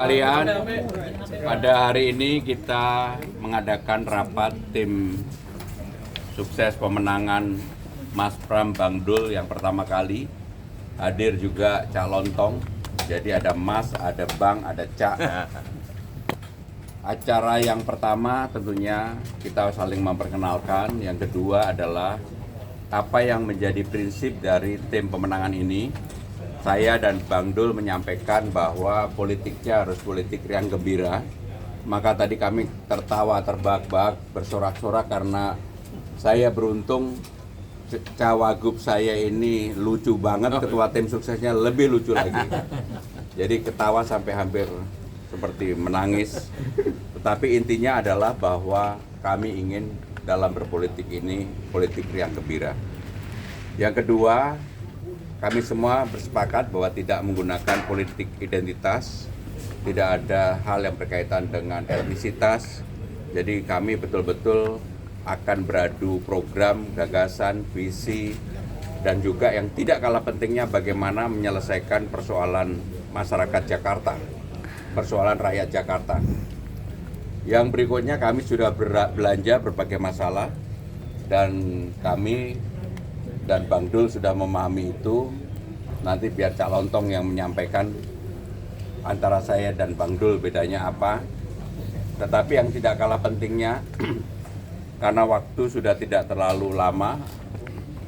Kalian, pada hari ini kita mengadakan rapat tim sukses pemenangan Mas Pram Bang Dul yang pertama kali. Hadir juga Cak Lontong, jadi ada Mas, ada Bang, ada Cak. Acara yang pertama tentunya kita saling memperkenalkan, yang kedua adalah apa yang menjadi prinsip dari tim pemenangan ini. Saya dan Bang Dul menyampaikan bahwa politiknya harus politik riang gembira. Maka tadi kami tertawa terbahak-bahak, bersorak-sorak karena saya beruntung cawagup saya ini lucu banget, ketua tim suksesnya lebih lucu lagi. Jadi ketawa sampai hampir seperti menangis. Tetapi intinya adalah bahwa kami ingin dalam berpolitik ini politik riang gembira. Yang kedua, kami semua bersepakat bahwa tidak menggunakan politik identitas, tidak ada hal yang berkaitan dengan etnisitas. Jadi kami betul-betul akan beradu program, gagasan, visi, dan juga yang tidak kalah pentingnya bagaimana menyelesaikan persoalan masyarakat Jakarta, persoalan rakyat Jakarta. Yang berikutnya kami sudah belanja berbagai masalah dan kami dan Bang Dul sudah memahami itu. Nanti biar Cak Lontong yang menyampaikan antara saya dan Bang Dul bedanya apa. Tetapi yang tidak kalah pentingnya, karena waktu sudah tidak terlalu lama,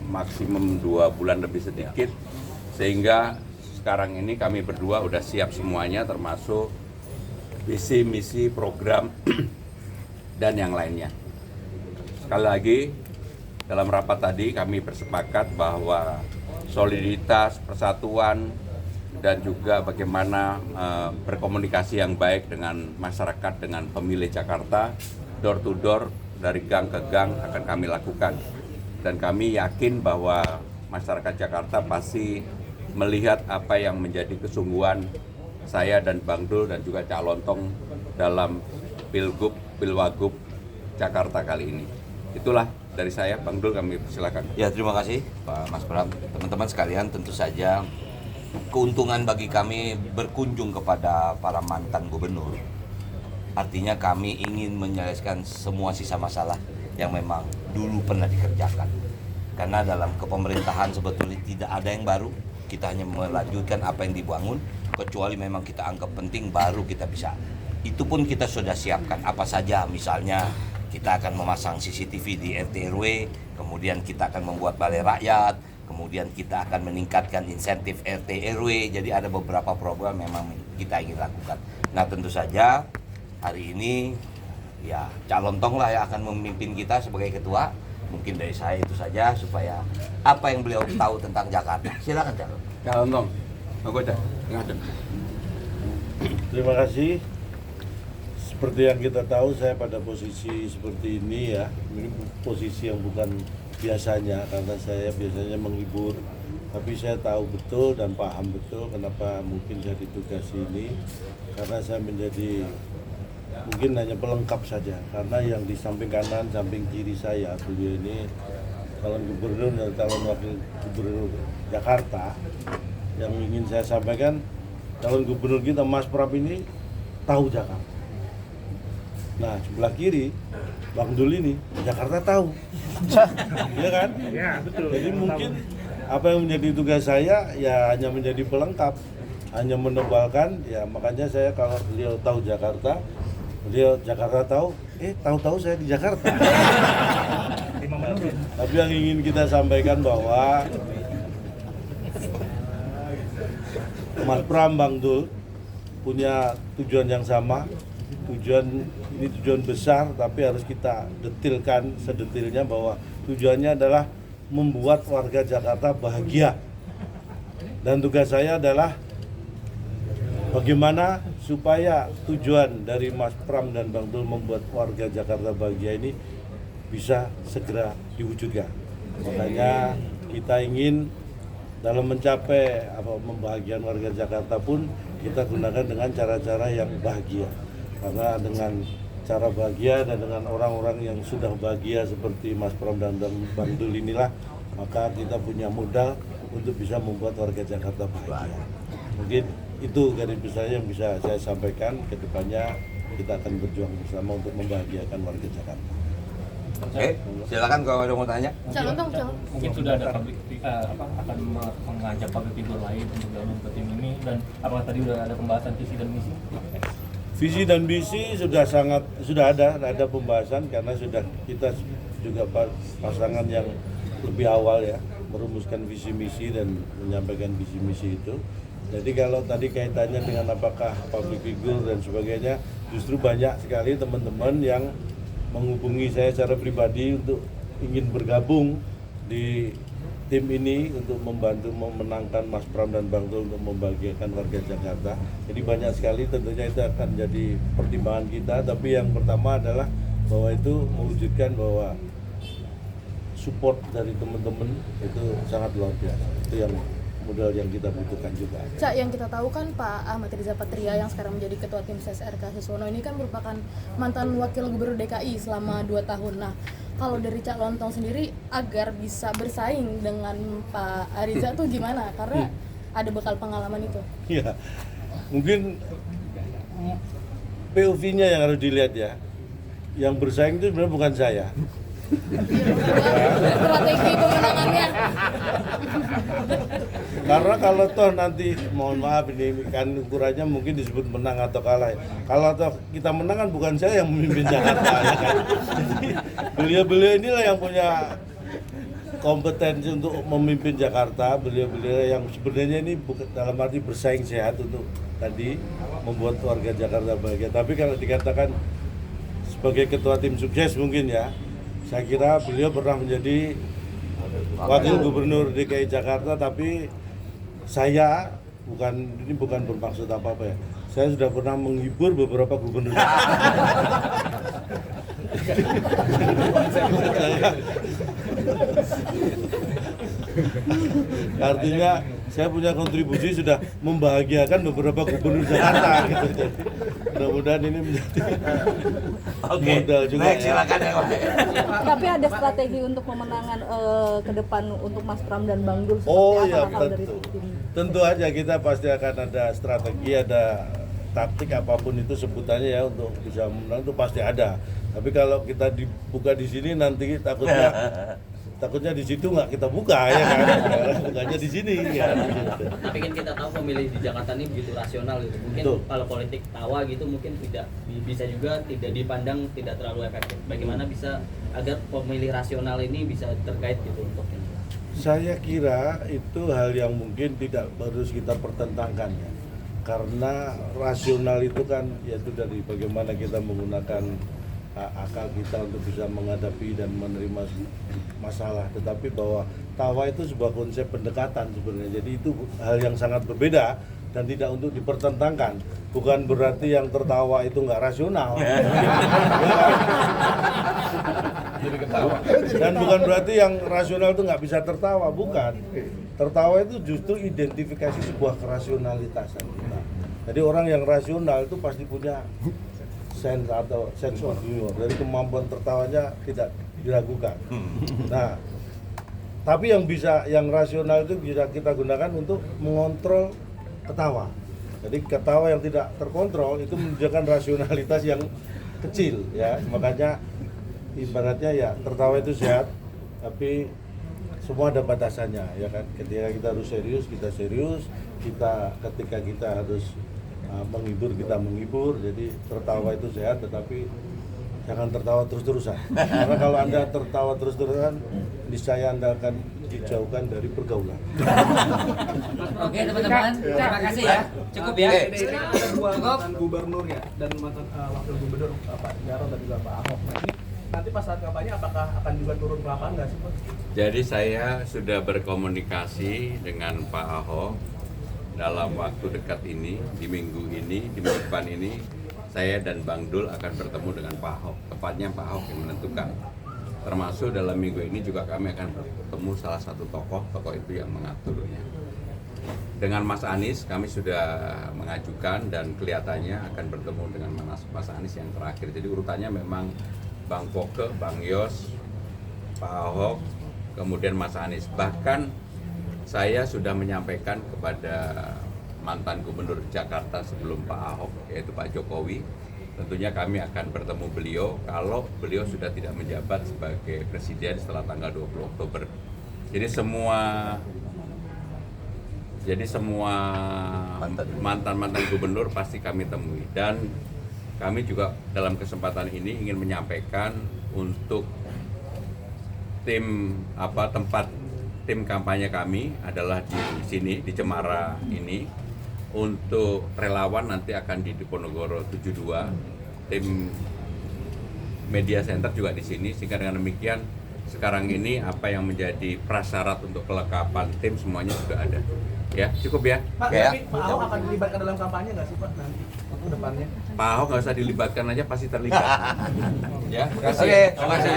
maksimum 2 bulan lebih sedikit, sehingga sekarang ini kami berdua udah siap semuanya, termasuk visi, misi, program, dan yang lainnya. Sekali lagi, dalam rapat tadi kami bersepakat bahwa soliditas, persatuan, dan juga bagaimana berkomunikasi yang baik dengan masyarakat, dengan pemilih Jakarta, door to door, dari gang ke gang akan kami lakukan. Dan kami yakin bahwa masyarakat Jakarta pasti melihat apa yang menjadi kesungguhan saya dan Bang Dul dan juga Cak Lontong dalam Pilgub, Pilwagub Jakarta kali ini. Itulah dari saya, Bang Dul, kami silakan. Ya, terima kasih Pak Mas Pram. Teman-teman sekalian, tentu saja keuntungan bagi kami berkunjung kepada para mantan gubernur. Artinya kami ingin menyelesaikan semua sisa masalah yang memang dulu pernah dikerjakan. Karena dalam kepemerintahan sebetulnya tidak ada yang baru, kita hanya melanjutkan apa yang dibangun, kecuali memang kita anggap penting baru kita bisa. Itu pun kita sudah siapkan apa saja, misalnya kita akan memasang CCTV di RT RW, kemudian kita akan membuat balai rakyat, kemudian kita akan meningkatkan insentif RT RW. Jadi ada beberapa program memang kita ingin lakukan. Nah, tentu saja hari ini ya Cak Lontong lah yang akan memimpin kita sebagai ketua. Mungkin dari saya itu saja supaya apa yang beliau tahu tentang Jakarta. Silakan Cak Lontong. Cak Lontong, terima kasih. Seperti yang kita tahu, saya pada posisi seperti ini ya. Ini posisi yang bukan biasanya, karena saya biasanya menghibur. Tapi saya tahu betul dan paham betul kenapa mungkin saya ditugasi ini. Karena saya menjadi mungkin hanya pelengkap saja, karena yang di samping kanan, samping kiri saya, beliau ini calon gubernur dan calon wakil gubernur Jakarta. Yang ingin saya sampaikan, calon gubernur kita Mas Pram ini tahu Jakarta. Nah, sebelah kiri Bang Dul ini Jakarta tahu. Iya kan? Ya, betul. Jadi mungkin apa yang menjadi tugas saya ya hanya menjadi pelengkap, hanya menebalkan ya. Makanya saya kalau beliau tahu Jakarta, beliau Jakarta tahu, tahu-tahu saya di Jakarta. Tapi yang ingin kita sampaikan bahwa Mas Pram Bang Dul punya tujuan yang sama. Ini tujuan besar, tapi harus kita detilkan sedetilnya bahwa tujuannya adalah membuat warga Jakarta bahagia. Dan tugas saya adalah bagaimana supaya tujuan dari Mas Pram dan Bang Dul membuat warga Jakarta bahagia ini bisa segera diwujudkan. Makanya kita ingin dalam mencapai membahagiakan warga Jakarta pun kita gunakan dengan cara-cara yang bahagia. Karena dengan cara bahagia dan dengan orang-orang yang sudah bahagia seperti Mas Pram dan Bang Dul inilah, maka kita punya modal untuk bisa membuat warga Jakarta bahagia. Mungkin itu garis besarnya yang bisa saya sampaikan. Ke depannya kita akan berjuang bersama untuk membahagiakan warga Jakarta. Oke, silakan kalau ada mau tanya. Calon. Mungkin sudah ada akan mengajak public figure lain untuk gabung ke tim ini, dan apakah tadi sudah ada pembahasan visi dan misi? Visi dan misi sudah ada pembahasan karena sudah kita juga pasangan yang lebih awal ya merumuskan visi misi dan menyampaikan visi misi itu. Jadi kalau tadi kaitannya dengan apakah public figure dan sebagainya, justru banyak sekali teman-teman yang menghubungi saya secara pribadi untuk ingin bergabung di tim ini untuk membantu memenangkan Mas Pram dan Bang Dul untuk membahagiakan warga Jakarta. Jadi banyak sekali, tentunya itu akan jadi pertimbangan kita. Tapi yang pertama adalah bahwa itu mewujudkan bahwa support dari teman-teman itu sangat luar biasa. Itu yang modal yang kita butuhkan juga. Cak, yang kita tahu kan Pak Ahmad Riza Patria yang sekarang menjadi Ketua Tim Ses RK Siswono ini kan merupakan mantan Wakil Gubernur DKI selama 2 tahun. Nah, kalau dari Cak Lontong sendiri agar bisa bersaing dengan Pak Riza tuh gimana? Karena ada bekal pengalaman itu. Ya, mungkin POV-nya yang harus dilihat ya. Yang bersaing itu sebenarnya bukan saya. Strategi pemenangannya. Karena kalau toh nanti, mohon maaf ini kan ukurannya mungkin disebut menang atau kalah. Kalau toh kita menang kan bukan saya yang memimpin Jakarta ya kan. Jadi beliau-beliau inilah yang punya kompetensi untuk memimpin Jakarta. Beliau-beliau yang sebenarnya ini bukan dalam arti bersaing sehat untuk tadi membuat warga Jakarta bahagia. Tapi kalau dikatakan sebagai ketua tim sukses mungkin ya, saya kira beliau pernah menjadi Wakil Gubernur DKI Jakarta, tapi saya bukan bermaksud apa-apa ya. Saya sudah pernah menghibur beberapa gubernur. Artinya saya punya kontribusi sudah membahagiakan beberapa gubernur Jakarta gitu. Jadi mudah-mudahan ini menjadi modal juga. Baik, silakan ya. Tapi ada strategi untuk pemenangan ke depan untuk Mas Pram dan Bang Dul seperti Oh apa ya, hal dari tim? tentu aja kita pasti akan ada strategi, ada taktik apapun itu sebutannya ya untuk bisa menang itu pasti ada. Tapi kalau kita dibuka di sini nanti takutnya di situ nggak kita buka ya kan, bukanya di sini ya. Tapi kan kita tahu pemilih di Jakarta ini begitu rasional gitu. Mungkin Betul. kalau politik tawa gitu mungkin tidak bisa juga tidak dipandang tidak terlalu efektif. Bagaimana bisa agar pemilih rasional ini bisa terkait gitu untuk ini? Saya kira itu hal yang mungkin tidak harus kita pertentangkan ya. Karena rasional itu kan yaitu dari bagaimana kita menggunakan akal kita untuk bisa menghadapi dan menerima masalah. Tetapi bahwa tawa itu sebuah konsep pendekatan sebenarnya. Jadi itu hal yang sangat berbeda dan tidak untuk dipertentangkan. Bukan berarti yang tertawa itu nggak rasional. Dan bukan berarti yang rasional itu nggak bisa tertawa, bukan. Tertawa itu justru identifikasi sebuah kerasionalitasan kita. Jadi orang yang rasional itu pasti punya sense atau sense of humor. Dari kemampuan tertawanya tidak diragukan. Nah, tapi yang rasional itu bisa kita gunakan untuk mengontrol ketawa. Jadi ketawa yang tidak terkontrol itu menunjukkan rasionalitas yang kecil ya. Makanya ibaratnya ya tertawa itu sehat, tapi semua ada batasannya ya kan. Ketika kita harus serius, kita serius. Ketika kita harus menghibur, kita menghibur. Jadi tertawa itu sehat, tetapi jangan tertawa terus-terusan. Karena kalau Anda tertawa terus-terusan, niscaya Anda akan dijauhkan dari pergaulan. Oke teman-teman, terima kasih ya. Cukup ya. Ada dua mantan gubernur ya dan mantan wakil gubernur Pak Jarod dan juga Pak Ahok. Nah, ini nanti pas saat kampanye apakah akan juga turun ke lapangan nggak sih Pak? Jadi saya sudah berkomunikasi dengan Pak Ahok dalam waktu dekat ini, di minggu depan ini, saya dan Bang Dul akan bertemu dengan Pak Ahok. Tepatnya Pak Ahok yang menentukan. Termasuk dalam minggu ini juga kami akan bertemu salah satu tokoh itu yang mengaturnya. Dengan Mas Anies kami sudah mengajukan dan kelihatannya akan bertemu dengan Mas Anies yang terakhir. Jadi urutannya memang Bang Poke, Bang Yos, Pak Ahok, kemudian Mas Anies. Bahkan saya sudah menyampaikan kepada mantan Gubernur Jakarta sebelum Pak Ahok, yaitu Pak Jokowi. Tentunya kami akan bertemu beliau kalau beliau sudah tidak menjabat sebagai presiden setelah tanggal 20 Oktober. Jadi semua mantan-mantan gubernur pasti kami temui, dan kami juga dalam kesempatan ini ingin menyampaikan untuk tempat tim kampanye kami adalah di sini, di Cemara ini. Untuk relawan nanti akan di Diponegoro 72, tim media center juga di sini, sehingga dengan demikian sekarang ini apa yang menjadi prasyarat untuk kelengkapan tim semuanya sudah ada. Ya, cukup ya. Pak, Ya. tapi Pak Ahok akan dilibatkan dalam kampanye nggak sih Pak nanti ke depannya? Pak Ahok nggak usah dilibatkan aja, pasti terlibat. Ya, terima kasih. Oke. Terima kasih.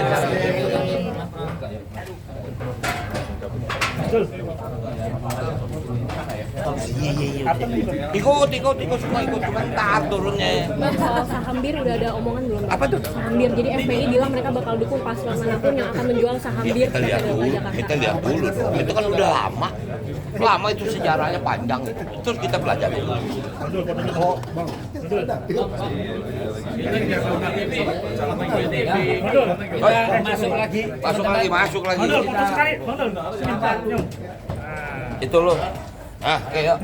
Ikut semua ikut, sebentar turunnya. Bang, soal saham BIR udah ada omongan belum? Apa tuh? Saham BIR. Jadi FPI bilang mereka bakal dukung paslon manapun yang akan menjual saham Ya, BIR kita lihat kepada dulu, Jakarta. kita lihat dulu dong. Itu kan udah lama. Lama itu sejarahnya panjang itu. Terus kita pelajari dulu. Masuk lagi. Itu loh. Ah, kayak